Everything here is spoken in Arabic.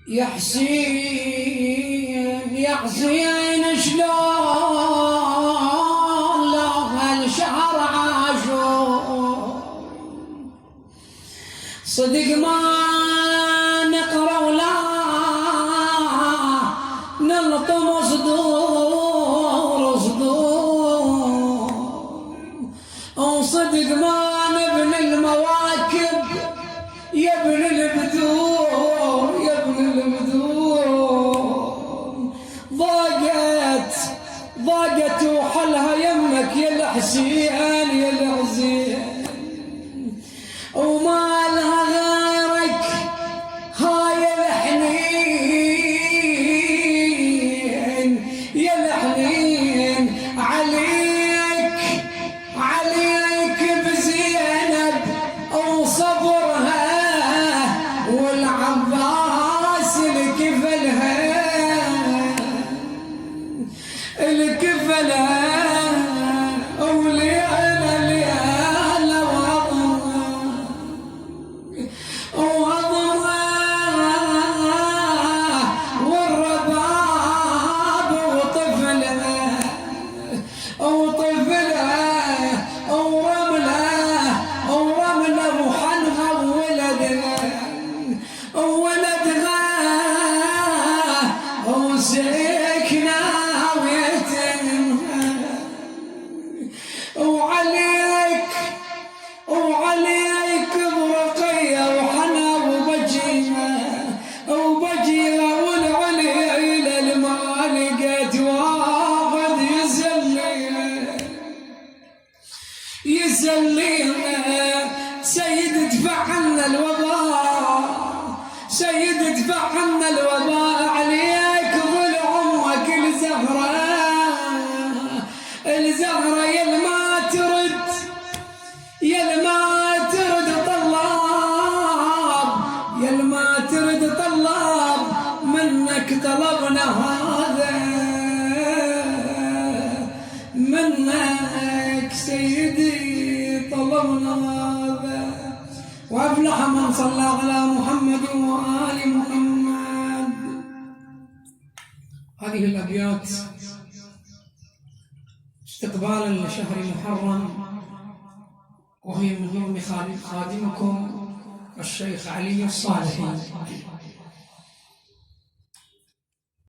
يا حسين يا حسين شلون لو هالشهر عاشور صدق ما نقرا ولا نلطم صدور وصدق ما نبني المواكب يبني البذور ضاقت وحلها يمك يا الحسين يا الحسين وما لها غيرك هاي الحنين يا الحنين عليك بزينب وصبرها والعباس الكفلها وليالة وعظمها والرباب وطفلها ورملة وحنها وولدها وسكنة وعليك برقية وحنا وبجيها والعليلة لما لقيت واحد يسلينا سيد ادفع عنا الوباء عليك ظل امك الزهرة يا ما ترد طلاب منك طلبنا هذا منك سيدي طلبنا هذا وافلح من صلى على محمد وآل محمد. هذه الأبيات استقبالا لشهر محرم وهي من نظم خادمكم الشيخ علي الصالحي.